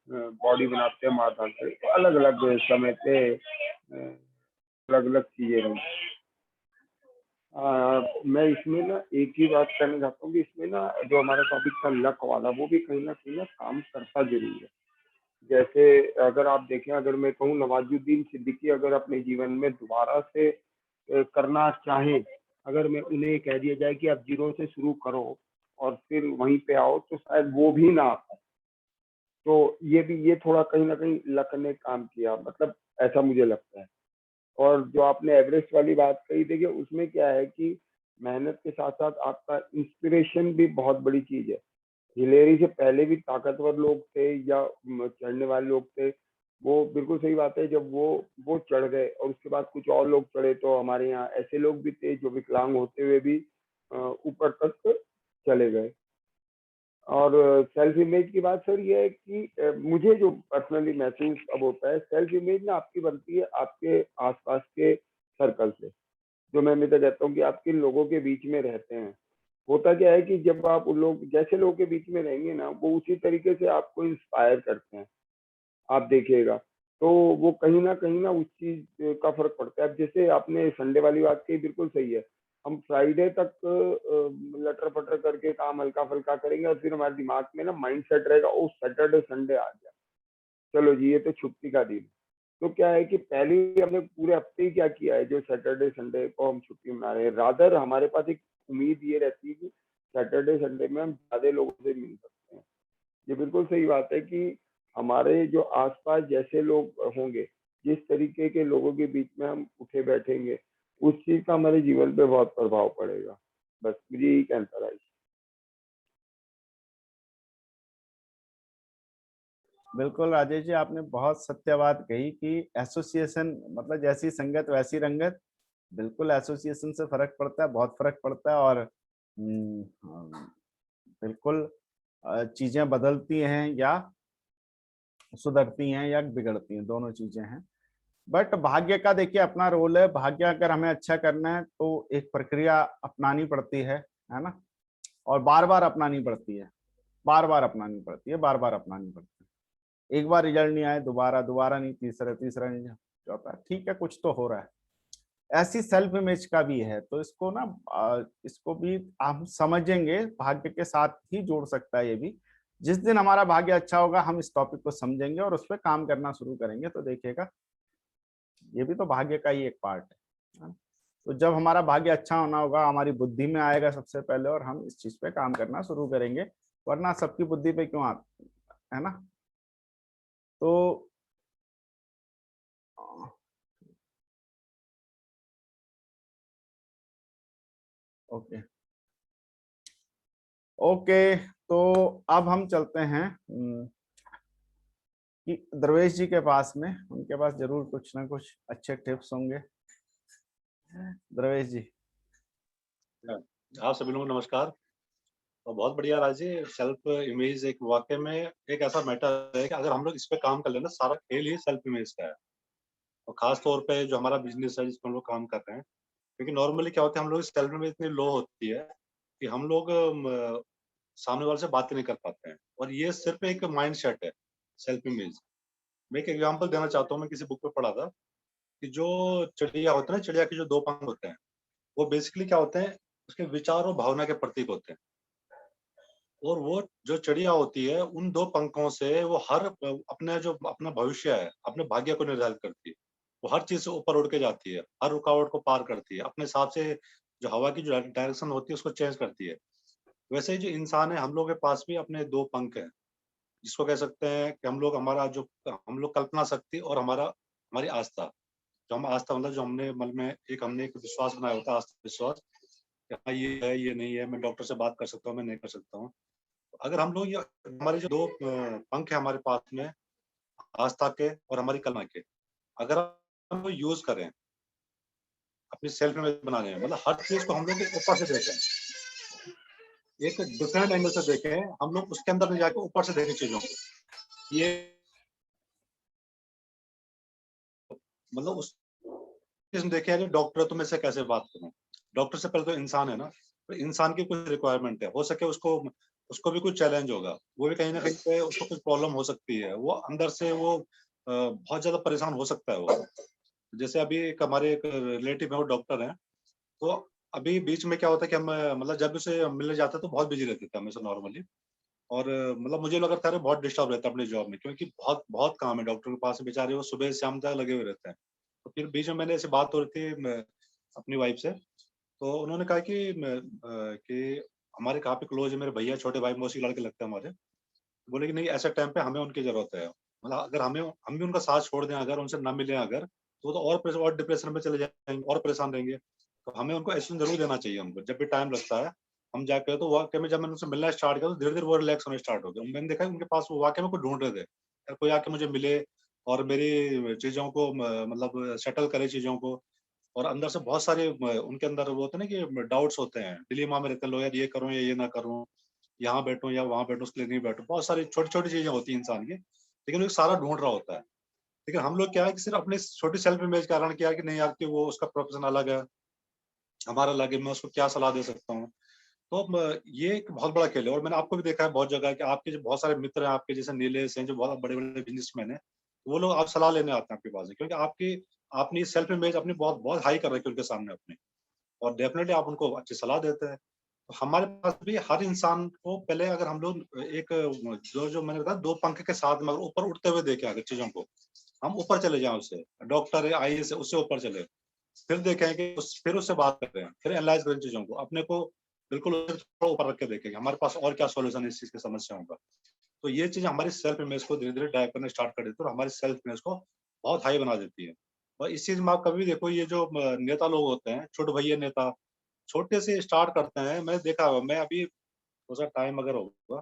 S3: बॉडी बनाते हैं, मार धाड़ करें। तो अलग अलग समय पे अलग अलग चीजें रही। मैं इसमें ना एक ही बात कहना चाहता हूँ कि इसमें ना जो हमारा टॉपिक था लक वाला, वो भी कहीं ना काम करता जरूर है। जैसे अगर आप देखें, अगर मैं कहूँ नवाजुद्दीन सिद्दीकी अगर अपने जीवन में दोबारा से करना चाहें, अगर मैं उन्हें कह दिया जाए कि आप 0 से शुरू करो और फिर वहीं पे आओ, तो शायद वो भी ना आ पाए। तो ये थोड़ा कहीं ना कहीं लक ने काम किया, मतलब ऐसा मुझे लगता है। और जो आपने एवरेस्ट वाली बात कही, देखिए उसमें क्या है कि मेहनत के साथ साथ आपका इंस्पिरेशन भी बहुत बड़ी चीज है। हिलेरी से पहले भी ताकतवर लोग थे या चढ़ने वाले लोग थे, वो बिल्कुल सही बात है। जब वो चढ़ गए और उसके बाद कुछ और लोग चढ़े, तो हमारे यहाँ ऐसे लोग भी थे जो विकलांग होते हुए भी ऊपर तक चले गए। और सेल्फ इमेज की बात सर ये है कि मुझे जो पर्सनली महसूस अब होता है, सेल्फ इमेज ना आपकी बनती है आपके आसपास के सर्कल से। जो मैं हमेशा कहता हूँ कि आप किन लोगों के बीच में रहते हैं। होता क्या है कि जब आप उन लोग जैसे लोगों के बीच में रहेंगे ना, वो उसी तरीके से आपको इंस्पायर करते हैं, आप देखिएगा। तो वो कहीं ना उस चीज का फर्क पड़ता है। अब जैसे आपने संडे वाली बात कही, बिल्कुल सही है। हम फ्राइडे तक लटर पटर करके काम हल्का फुल्का करेंगे और फिर हमारे दिमाग में ना माइंड सेट रहेगा, ओ सैटरडे संडे आ गया, चलो जी ये तो छुट्टी का दिन। तो क्या है कि पहले ही हमने पूरे हफ्ते ही क्या किया है, जो सैटरडे संडे को हम छुट्टी मना रहे हैं, रादर हमारे पास एक उम्मीद ये रहती है कि सैटरडे संडे में हम ज्यादा लोगों से मिल सकते हैं। ये बिल्कुल सही बात है कि हमारे जो आसपास जैसे लोग होंगे, जिस तरीके के लोगों के बीच में हम उठे बैठेंगे, उस चीज का हमारे जीवन पे बहुत प्रभाव पड़ेगा। बस मुझे यही कहना था।
S2: बिल्कुल राजेश जी, आपने बहुत सत्य बात कही कि एसोसिएशन मतलब जैसी संगत वैसी रंगत। बिल्कुल एसोसिएशन से फर्क पड़ता है, बहुत फर्क पड़ता है। और बिल्कुल चीजें बदलती हैं या सुधरती हैं या बिगड़ती हैं, दोनों चीजें हैं। बट भाग्य का देखिए अपना रोल है। भाग्य अगर हमें अच्छा करना है तो एक प्रक्रिया अपनानी पड़ती है ना। और बार बार अपनानी पड़ती है, बार बार अपनानी पड़ती है, बार बार अपनानी पड़ती है। एक बार रिजल्ट नहीं आए, दोबारा, दोबारा नहीं, तीसरा, तीसरा नहीं, चौथा, ठीक है कुछ तो हो रहा है। ऐसी सेल्फ इमेज का भी है, तो इसको ना इसको भी हम समझेंगे, भाग्य के साथ ही जोड़ सकता है ये भी। जिस दिन हमारा भाग्य अच्छा होगा हम इस टॉपिक को समझेंगे और उस पर काम करना शुरू करेंगे, तो देखिएगा ये भी तो भाग्य का ही एक पार्ट है। तो जब हमारा भाग्य अच्छा होना होगा, हमारी बुद्धि में आएगा सबसे पहले, और हम इस चीज पे काम करना शुरू करेंगे। वरना सबकी बुद्धि पे क्यों आता है ना। तो ओके ओके, तो अब हम चलते हैं कि द्रवेश जी के पास में, उनके पास जरूर कुछ ना कुछ अच्छे टिप्स होंगे। द्रवेश जी।
S1: आप सभी लोगों को नमस्कार। और बहुत बढ़िया राज जी, सेल्फ इमेज एक वाकई में एक ऐसा मैटर है कि अगर हम लोग इस पे काम कर लेना, सारा खेल ही सेल्फ इमेज का है। और खास तौर पे जो हमारा बिजनेस है जिसमें हम लोग काम कर रहे हैं, क्योंकि नॉर्मली क्या होता है, हम लोग सेल्फ इमेज इतनी लो होती है कि हम लोग सामने वाले से बात ही नहीं कर पाते हैं। और ये सिर्फ एक माइंड सेट है, सेल्फ इमेज। मैं एक एग्जांपल देना चाहता हूँ। मैं किसी बुक पे पढ़ा था कि जो चिड़िया होते हैं ना, चिड़िया के जो दो पंख होते हैं, वो बेसिकली क्या होते हैं, उसके विचार और भावना के प्रतीक होते हैं। और वो जो चिड़िया होती है, उन दो पंखों से वो हर अपने जो अपना भविष्य है, अपने भाग्य को निर्धारित करती है। वो हर चीज से ऊपर उड़ के जाती है, हर रुकावट को पार करती है, अपने हिसाब से जो हवा की जो डायरेक्शन होती है उसको चेंज करती है। वैसे ही जो इंसान है, हम लोग के पास भी अपने दो पंख हैं, जिसको कह सकते हैं कि हम लोग, हमारा जो हम लोग कल्पना शक्ति और हमारी आस्था। जो हम आस्था मतलब जो हमने मन में हमने एक विश्वास बनाया होता है, आस्था विश्वास, कि हाँ ये है, ये नहीं है, मैं डॉक्टर से बात कर सकता हूँ, मैं नहीं कर सकता हूँ। अगर हम लोग ये हमारे जो दो पंख है हमारे पास में, आस्था के और हमारी कला के, अगर हम वो यूज करें अपनी सेल्फ इमेज बनाने में, मतलब हर चीज को हम लोग ऊपर से देखें, एक डिफरेंट एंगल से देखें, हम लोग उसके अंदर नहीं जाके ऊपर से देखें चीजों को। ये मतलब उस चीज में देखें, यार डॉक्टर है तो मैं इससे कैसे बात करूं। डॉक्टर से पहले तो इंसान है ना, तो इंसान की कुछ रिक्वायरमेंट है, हो सके उसको उसको भी कुछ चैलेंज होगा, वो भी कहीं ना कहीं पे उसको कुछ प्रॉब्लम हो सकती है, वो अंदर से वो बहुत ज्यादा परेशान हो सकता है वो। जैसे अभी एक हमारे एक रिलेटिव है, वो डॉक्टर हैं। तो अभी बीच में क्या होता है कि हम मतलब जब उसे मिलने जाते हैं तो बहुत बिजी रहते थे हमेशा नॉर्मली। और मतलब मुझे लगा था अरे बहुत डिस्टर्ब रहता है अपने जॉब में, क्योंकि बहुत बहुत काम है डॉक्टर के पास, बेचारे वो सुबह से शाम तक लगे हुए रहते हैं। तो फिर बीच में मैंने ऐसी बात हो रही थी अपनी वाइफ से, तो उन्होंने कहा कि हमारे काफी क्लोज है, मेरे भैया, छोटे भाई, मौसी लड़के लगते हैं हमारे। बोले कि नहीं, ऐसे टाइम पे हमें उनकी जरूरत है। मतलब अगर हम भी उनका साथ छोड़ दें, अगर उनसे ना मिले अगर, तो और डिप्रेशन में चले जाएंगे और परेशान रहेंगे। तो हमें उनको एक्शन जरूर देना चाहिए। उनको जब भी टाइम लगता है हम जाके, तो वाकई में जब मैंने उनसे मिलना स्टार्ट किया तो धीरे धीरे वो रिलैक्स होने स्टार्ट हो गए। मैंने देखा उनके पास वो वाकई में कोई ढूंढ रहे थे, यार कोई आके मुझे मिले और मेरी चीजों को मतलब सेटल करे चीजों को। और अंदर से बहुत सारे उनके अंदर वो होते हैं ना कि डाउट्स होते हैं, डिलीमा में रहते हैं लोग, यार ये करूँ या ये ना करूँ, यहाँ बैठूं या वहां बैठूं, उसके लिए नहीं बैठूं। बहुत सारी छोटी छोटी चीजें होती हैं इंसान की, लेकिन वो सारा ढूंढ रहा होता है। लेकिन हम लोग क्या है कि सिर्फ अपने छोटी सेल्फ इमेज के कारण किया कि नहीं यार कि वो उसका प्रोफेशन अलग है, हमारा अलग है, मैं उसको क्या सलाह दे सकता हूँ। तो ये एक बहुत बड़ा खेल है। और मैंने आपको भी देखा है बहुत जगह कि आपके जो बहुत सारे मित्र हैं, आपके जैसे नीलेश हैं जो बहुत बड़े बड़े बिजनेसमैन हैं, वो लोग आप सलाह लेने आते हैं आपके पास, क्योंकि आपकी आपने सेल्फ इमेज अपनी बहुत बहुत हाई कर रखी है उनके सामने अपने। और डेफिनेटली आप उनको अच्छी सलाह देते हैं। तो हमारे पास भी हर इंसान को पहले अगर हम लोग एक जो मैंने बताया 2 पंख के साथ में अगर ऊपर उड़ते हुए देखें अगर चीज़ों को, हम ऊपर चले जाएँ उससे, डॉक्टर है, आईएएस है, उससे ऊपर चले। फिर देखें कि फिर उससे बात करते हैं, फिर एनालाइज़ करें चीज़ों को, अपने को बिल्कुल थोड़ा ऊपर रख के देखेंगे, हमारे पास और क्या सॉल्यूशन है इस चीज़ की समस्याओं का। तो ये चीज़ हमारी सेल्फ इमेज को धीरे-धीरे ड्राइव करना स्टार्ट कर देती है और हमारी सेल्फ इमेज को बहुत हाई बना देती है। और इस चीज़ में आप कभी देखो ये जो नेता लोग होते हैं, छोटे भैया नेता, छोटे से स्टार्ट करते हैं, मैंने देखा हुआ मैं अभी थोड़ा-सा टाइम अगर होगा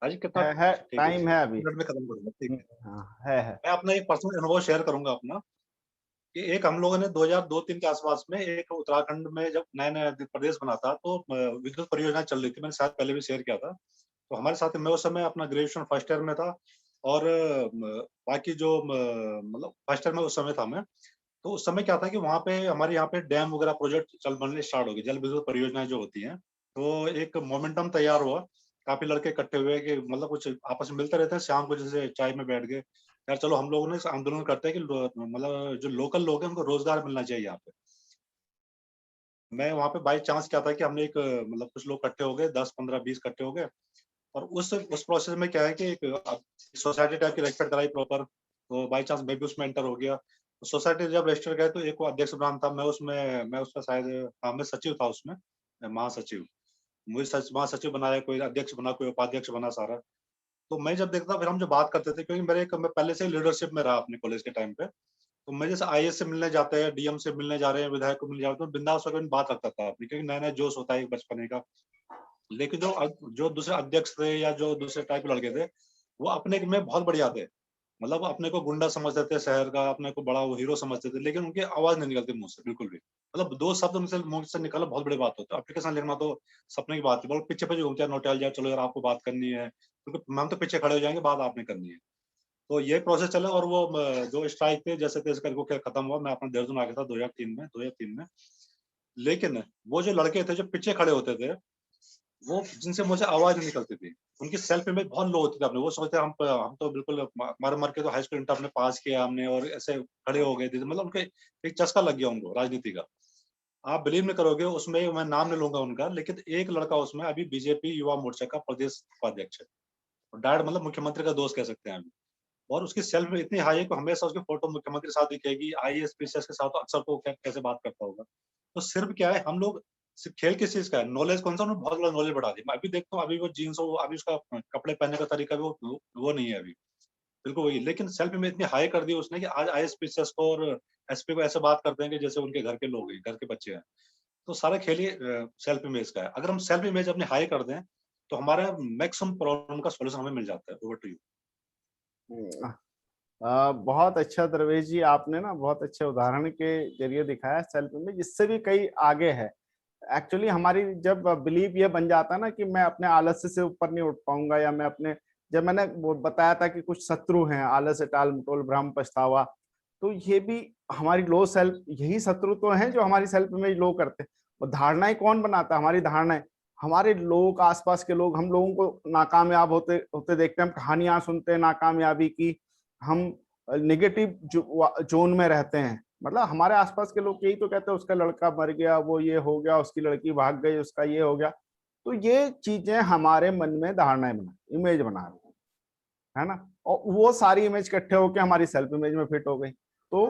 S1: अजी कितना
S2: है
S1: ठीक है,
S2: टाइम है अभी।
S1: मिनट में खत्म करूँगा, ठीक है।
S2: हाँ है।
S1: मैं अपना एक पर्सनल अनुभव शेयर करूँगा अपना, कि एक हम लोगों ने 2002-3 के आस-पास में एक उत्तराखंड में जब नया-नया प्रदेश बना था, तो विद्युत परियोजना चल रही थी, मैंने शायद पहले भी शेयर किया था। तो हमारे साथ मैं उस समय अपना ग्रेजुएशन फर्स्ट ईयर में था और बाकी जो मतलब फर्स्ट ईयर में उस समय था मैं। तो उस समय क्या था कि वहाँ पे हमारे यहाँ पे डैम वगैरह प्रोजेक्ट बनने स्टार्ट हो गए, जल विद्युत परियोजनाएँ जो होती हैं। तो एक मोमेंटम तैयार हुआ, काफ़ी लड़के इकट्ठे हुए कि मतलब कुछ आपस में मिलते रहते हैं, शाम को जैसे चाय में बैठ गए, यार चलो हम लोगों ने इस आंदोलन करते हैं कि मतलब जो लोकल लोग हैं उनको रोज़गार मिलना चाहिए यहाँ पे। मैं वहाँ पे बाय चांस क्या था कि हमने एक मतलब कुछ लोग इकट्ठे हो गए, 10, 15, 20 इकट्ठे हो गए और उस प्रोसेस में क्या है कि एक सोसाइटी टाइप की रजिस्टर कराई प्रॉपर, तो बाय चांस मैं भी उसमें एंटर हो गया। तो सोसाइटी जब रजिस्टर गए तो एक वो अध्यक्ष बनाना था, मैं उसका शायद हाँ, मैं सचिव था उसमें, महासचिव। मुझे महासचिव बनाया, कोई अध्यक्ष बना, कोई उपाध्यक्ष बना सारा। तो मैं जब देखता फिर हम जो बात करते थे क्योंकि मैं पहले से लीडरशिप में रहा अपने कॉलेज के टाइम पे। तो मैं जैसे आईएएस से मिलने जाते हैं, डीएम से मिलने जा रहे हैं, विधायक को मिलने जा रहे हैं, तो बिंदास होकर मैं बात रखता था अपनी, क्योंकि नया-नया जोश होता है एक बचपने का। लेकिन जो दूसरे अध्यक्ष थे या जो दूसरे टाइप के लड़के थे, वो अपने में बहुत बढ़िया थे। मतलब वो अपने को गुंडा समझते थे शहर का, अपने को बड़ा वो हीरो समझते थे, लेकिन उनकी आवाज़ नहीं निकलती मुँह से बिल्कुल भी। मतलब 2 शब्द उनसे मुँह से निकलना बहुत बड़ी बात होती है। एप्लीकेशन लिखना तो सपने की बात है। वो पीछे-पीछे घूमते हैं, नोट यार चलो यार आपको बात करनी है। क्योंकि हम तो पीछे खड़े हो जाएँगे, बात आपने करनी है। तो ये प्रोसेस चला और वो जो स्ट्राइक थे जैसे-तैसे करके वो खत्म हुआ। मैं अपना देहरादून आ गया था 2003 में। लेकिन वो जो लड़के थे जो पीछे खड़े होते थे, वो जिनसे मुझे आवाज़ नहीं निकलती थी, उनकी सेल्फ इमेज बहुत लो होती थी अपने। वो सोचते हम तो बिल्कुल मर-मर के तो हाई स्कूल इंटर हमने पास किया हमने और ऐसे खड़े हो गए थे। मतलब उनके एक चस्का लग गया उनको राजनीति का। आप बिलीव नहीं करोगे उसमें मैं नाम नहीं लूँगा उनका, लेकिन एक लड़का उसमें अभी बीजेपी युवा मोर्चा का प्रदेश उपाध्यक्ष है। डायरेक्ट मतलब मुख्यमंत्री का दोस्त कह सकते हैं अभी। और उसकी सेल्फ इतनी हाई है कि हमेशा उसकी फोटो मुख्यमंत्री के साथ दिखेगी, आईएएस, पीसीएस के साथ तो अक्सर तो कैसे बात करता होगा। तो सिर्फ क्या है हम लोग सिर्फ खेल किस चीज़ का है, नॉलेज कौन-सा उन्होंने बहुत बड़ा नॉलेज बढ़ा दिया। मैं अभी देखता हूँ अभी वो जीन्स हो अभी उसका कपड़े पहनने का तरीका भी वो नहीं है अभी, बिल्कुल वही। लेकिन सेल्फ इमेज इतनी हाई कर दी उसने कि आज आईएएस, पीसीएस को और एसपी को ऐसे बात करते हैं कि जैसे उनके घर के लोग हैं, घर के बच्चे हैं। तो सारा खेल ही सेल्फ इमेज का है। अगर हम सेल्फ इमेज अपनी हाई कर दें, तो हमारा मैक्सिमम प्रॉब्लम का सॉल्यूशन हमें मिल जाता है। Over to you.
S2: बहुत अच्छा दरवेश जी, आपने ना बहुत अच्छे उदाहरण के जरिए दिखाया सेल्फ इमेज, इससे भी कई आगे है। एक्चुअली हमारी जब बिलीव ये बन जाता है ना कि मैं अपने आलस्य से ऊपर नहीं उठ पाऊंगा, या मैं अपने, जब मैंने वो बताया था कि कुछ शत्रु हैं, आलस्य, टाल मटोल, भ्रम, पछतावा, तो ये भी हमारी लो सेल्फ, यही शत्रु तो हैं जो हमारी सेल्फ इमेज लो करते हैं। और धारणाएं कौन बनाता है? हमारी धारणाएं, हमारे लोग, आसपास के लोग। हम लोगों को नाकामयाब होते होते देखते हैं, हम कहानियां सुनते हैं नाकामयाबी की, हम नेगेटिव जोन में रहते हैं। मतलब हमारे आसपास के लोग यही तो कहते हैं उसका लड़का मर गया, वो ये हो गया, उसकी लड़की भाग गई, उसका ये हो गया। तो ये चीजें हमारे मन में धारणाएं बना, इमेज बना रही है ना, और वो सारी इमेज इकट्ठे होकर हमारी सेल्फ इमेज में फिट हो गई। तो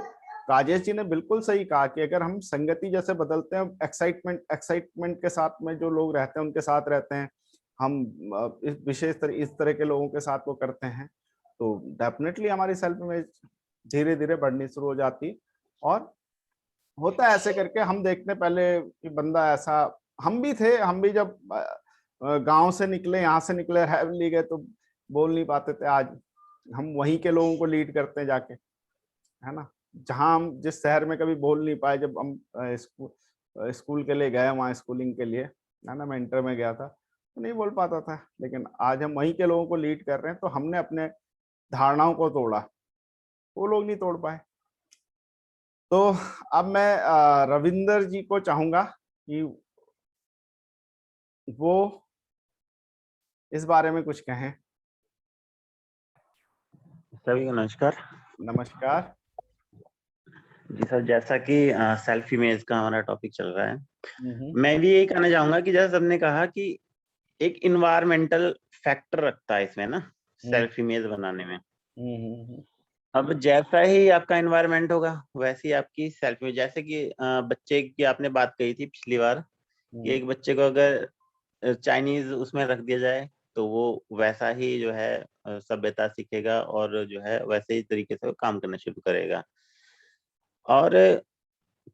S2: राजेश जी ने बिल्कुल सही कहा कि अगर हम संगति जैसे बदलते हैं, एक्साइटमेंट के साथ में जो लोग रहते हैं उनके साथ रहते हैं, हम इस तरह के लोगों के साथ वो करते हैं, तो डेफिनेटली हमारी सेल्फ इमेज धीरे धीरे बढ़नी शुरू हो जाती। और होता है ऐसे करके, हम देखते पहले कि बंदा ऐसा, हम भी थे, हम भी जब गांव से निकले, यहाँ से निकले, रैवली गए, तो बोल नहीं पाते थे। आज हम वहीं के लोगों को लीड करते हैं जाके, है ना। जहाँ हम जिस शहर में कभी बोल नहीं पाए, जब हम स्कूल के लिए गए, वहाँ स्कूलिंग के लिए, है ना, मैं इंटर में गया था, तो नहीं बोल पाता था, लेकिन आज हम वहीं के लोगों को लीड कर रहे हैं। तो हमने अपने धारणाओं को तोड़ा, वो लोग नहीं तोड़ पाए। तो अब मैं रविंदर जी को चाहूंगा कि वो इस बारे में कुछ कहें।
S4: सभी को नमस्कार।
S2: नमस्कार।
S4: जी सर, जैसा कि सेल्फ इमेज का हमारा टॉपिक चल रहा है,
S2: हम्म,
S4: मैं भी यही कहना चाहूंगा कि जैसे सबने कहा कि एक इन्वायरमेंटल फैक्टर रखता है इसमें ना, सेल्फ इमेज बनाने में।
S2: हम्म,
S4: अब जैसा ही आपका एनवायरनमेंट होगा वैसी आपकी सेल्फ इमेज। जैसे कि बच्चे की आपने बात कही थी पिछली बार कि एक बच्चे को अगर चाइनीज उसमें रख दिया जाए तो वो वैसा ही जो है सभ्यता सीखेगा और जो है वैसे ही तरीके से वो काम करना शुरू करेगा। और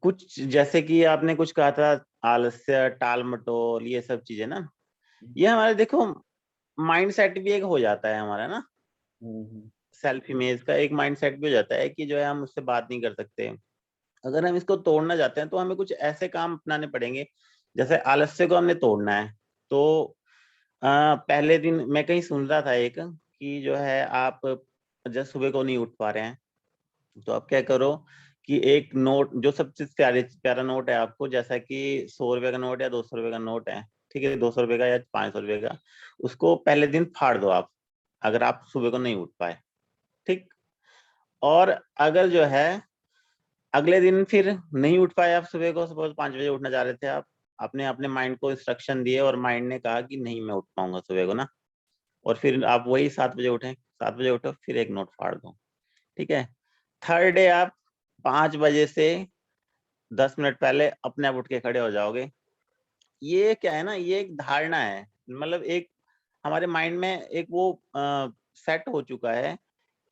S4: कुछ जैसे कि आपने कुछ कहा था, आलस्य, टाल मटोल, ये सब चीजें ना, ये हमारे देखो माइंड सेट भी एक हो जाता है हमारा ना। सेल्फ इमेज का एक माइंड सेट भी हो जाता है कि जो है हम उससे बात नहीं कर सकते। अगर हम इसको तोड़ना चाहते हैं तो हमें कुछ ऐसे काम अपनाने पड़ेंगे। जैसे आलस्य को हमने तोड़ना है तो पहले दिन मैं कहीं सुन रहा था एक कि जो है आप जब सुबह को नहीं उठ पा रहे हैं तो आप क्या करो कि एक नोट, जो सबसे प्यारा नोट है आपको, जैसा कि 100 रुपए का नोट या 200 रुपए का नोट है, ठीक है, 200 रुपए का या 500 रुपए का, उसको पहले दिन फाड़ दो आप, अगर आप सुबह को नहीं उठ पाए, ठीक। और अगर जो है अगले दिन फिर नहीं उठ पाए आप सुबह को, सपोज 5 बजे उठना चाह रहे थे आप, आपने अपने माइंड को इंस्ट्रक्शन दिए और माइंड ने कहा कि नहीं मैं उठ पाऊंगा सुबह को ना, और फिर आप वही 7 बजे उठे, 7 बजे उठो, फिर एक नोट फाड़ दो, ठीक है। थर्ड डे आप 5 बजे से 10 मिनट पहले अपने आप उठ के खड़े हो जाओगे। ये क्या है ना, ये एक धारणा है, मतलब एक हमारे माइंड में एक वो सेट हो चुका है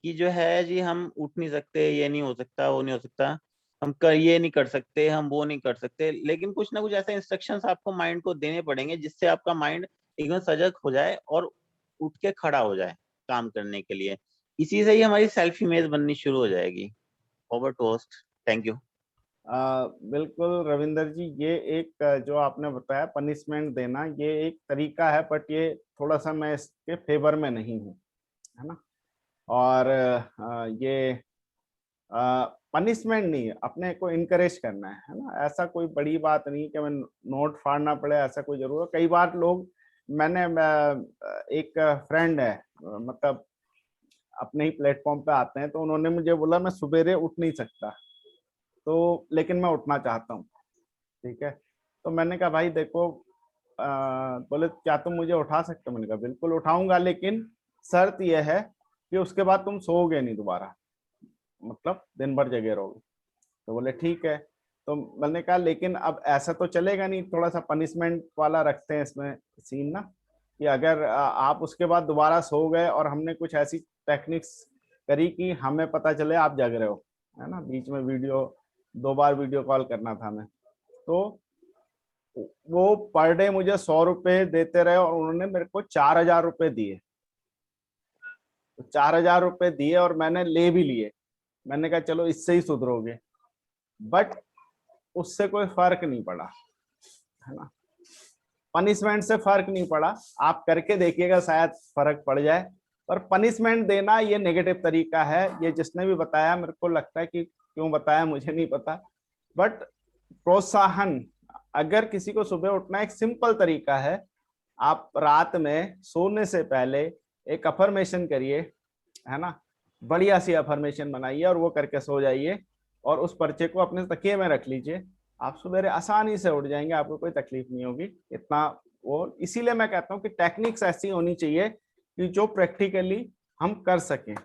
S4: कि जो है जी हम उठ नहीं सकते, ये नहीं हो सकता, वो नहीं हो सकता, हम कर ये नहीं कर सकते, हम वो नहीं कर सकते। लेकिन कुछ ना कुछ ऐसे इंस्ट्रक्शंस आपको माइंड को देने पड़ेंगे जिससे आपका माइंड एकदम सजग हो जाए और उठ के खड़ा हो जाए काम करने के लिए। इसी से ही हमारी सेल्फ इमेज बननी शुरू हो जाएगी। Over to host, thank you.
S2: बिल्कुल रविंदर जी, ये एक जो आपने बताया पनिशमेंट देना, ये एक तरीका है, बट ये थोड़ा सा मैं इसके फेवर में नहीं हूँ, है ना। और ये पनिशमेंट नहीं है, अपने को इनकरेज करना है ना। ऐसा कोई बड़ी बात नहीं कि मैं नोट फाड़ना पड़े, ऐसा कोई जरूरत। कई बार लोग, मैंने एक फ्रेंड है, मतलब अपने ही प्लेटफॉर्म पे आते हैं, तो उन्होंने मुझे बोला मैं सुबेरे उठ नहीं सकता, तो लेकिन मैं उठना चाहता हूँ, ठीक है। तो मैंने कहा भाई देखो, बोले क्या तुम मुझे उठा सकते हो? मैंने कहा बिल्कुल उठाऊंगा, लेकिन शर्त यह है कि उसके बाद तुम सोओगे नहीं दोबारा, मतलब दिन भर जगे रहोगे। तो बोले ठीक है। तो मैंने कहा लेकिन अब ऐसा तो चलेगा नहीं, थोड़ा सा पनिशमेंट वाला रखते हैं इसमें सीन ना, कि अगर आप उसके बाद दोबारा सो गए और हमने कुछ ऐसी टेक्निक्स करी कि हमें पता चले आप जग रहे हो, है ना, बीच में 2 बार वीडियो कॉल करना था हमें, तो वो पर डे मुझे 100 रुपए देते रहे और उन्होंने मेरे को 4,000 रुपए दिए। तो 4,000 रुपए दिए और मैंने ले भी लिए। मैंने कहा चलो इससे ही सुधरोगे, बट उससे कोई फर्क नहीं पड़ा, है ना। पनिशमेंट से फर्क नहीं पड़ा, आप करके देखिएगा शायद फर्क पड़ जाए। पर पनिशमेंट देना ये नेगेटिव तरीका है, ये जिसने भी बताया, मेरे को लगता है कि क्यों बताया मुझे नहीं पता, बट प्रोत्साहन, अगर किसी को सुबह उठना, एक सिंपल तरीका है, आप रात में सोने से पहले एक अफर्मेशन करिए, है ना, बढ़िया सी अफर्मेशन बनाइए और वो करके सो जाइए, और उस पर्चे को अपने तकिए में रख लीजिए। आप सवेरे आसानी से उठ जाएंगे, आपको कोई तकलीफ नहीं होगी इतना। वो इसीलिए मैं कहता हूँ कि टेक्निक्स ऐसी होनी चाहिए कि जो प्रैक्टिकली हम कर सकें।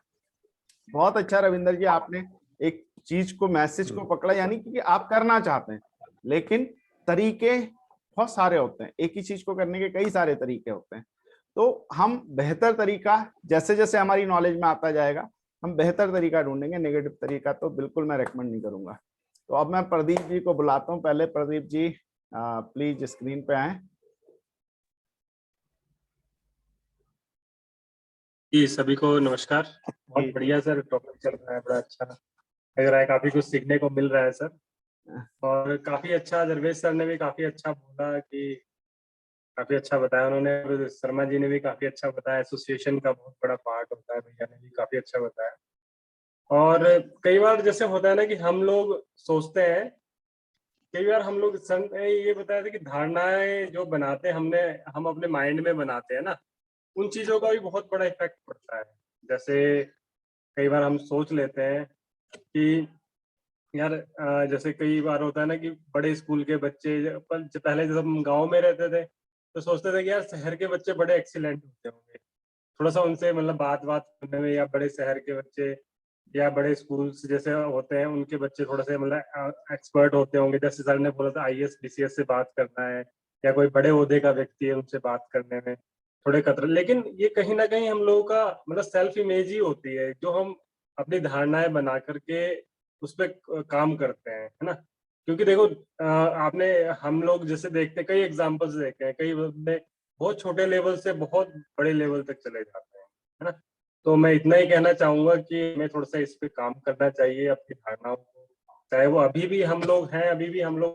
S2: बहुत अच्छा रविंदर जी, आपने एक चीज को, मैसेज को पकड़ा, यानी कि आप करना चाहते हैं, लेकिन तरीके बहुत सारे होते हैं, एक ही चीज को करने के कई सारे तरीके होते हैं। तो हम बेहतर तरीका, जैसे जैसे हमारी नॉलेज में आता जाएगा, हम बेहतर तरीका ढूंढेंगे। नेगेटिव तरीका तो बिल्कुल मैं रेकमेंड नहीं करूंगा। तो अब मैं प्रदीप जी को बुलाता हूँ। पहले प्रदीप जी प्लीज स्क्रीन पे आए।
S5: जी, सभी को नमस्कार। बहुत बढ़िया सर, टॉपिक चल रहा है, बड़ा अच्छा लग रहा है, काफी कुछ सीखने को मिल रहा है सर। और काफी अच्छा दरवेश सर ने भी काफी अच्छा बोला कि काफी अच्छा बताया उन्होंने, शर्मा जी ने भी काफी अच्छा बताया, एसोसिएशन का बहुत बड़ा पार्ट होता है, भैया ने भी काफी अच्छा बताया। और कई बार जैसे होता है ना कि हम लोग सोचते हैं, कई बार हम लोग ये बताया था कि धारणाएं जो बनाते हैं हम अपने माइंड में बनाते हैं ना, उन चीजों का भी बहुत बड़ा इफेक्ट पड़ता है। जैसे कई बार हम सोच लेते हैं कि यार जैसे कई बार होता है ना कि बड़े स्कूल के बच्चे पहले जब हम गांव में रहते थे तो सोचते थे कि यार शहर के बच्चे बड़े एक्सीलेंट होते होंगे, थोड़ा सा उनसे मतलब बात करने में, या बड़े शहर के बच्चे या बड़े स्कूल्स जैसे होते हैं उनके बच्चे थोड़े से मतलब एक्सपर्ट होते होंगे। जैसे सर ने बोला था IAS BCS से बात करना है, या कोई बड़े ओहदे का व्यक्ति है उनसे बात करने में थोड़े कतरे। लेकिन ये कहीं ना कहीं हम लोगों का मतलब सेल्फ इमेज ही होती है जो हम अपनी धारणाएं बना करके उस पर काम करते हैं, है ना। क्योंकि देखो आपने हम लोग जैसे देखते कई एग्जांपल्स देखे हैं, कई बंदे बहुत छोटे लेवल से बहुत बड़े लेवल तक चले जाते हैं, है ना। तो मैं इतना ही कहना चाहूंगा कि हमें थोड़ा सा इस पे काम करना चाहिए अपनी धारणाओं को, चाहे वो अभी भी हम लोग हैं, अभी भी हम लोग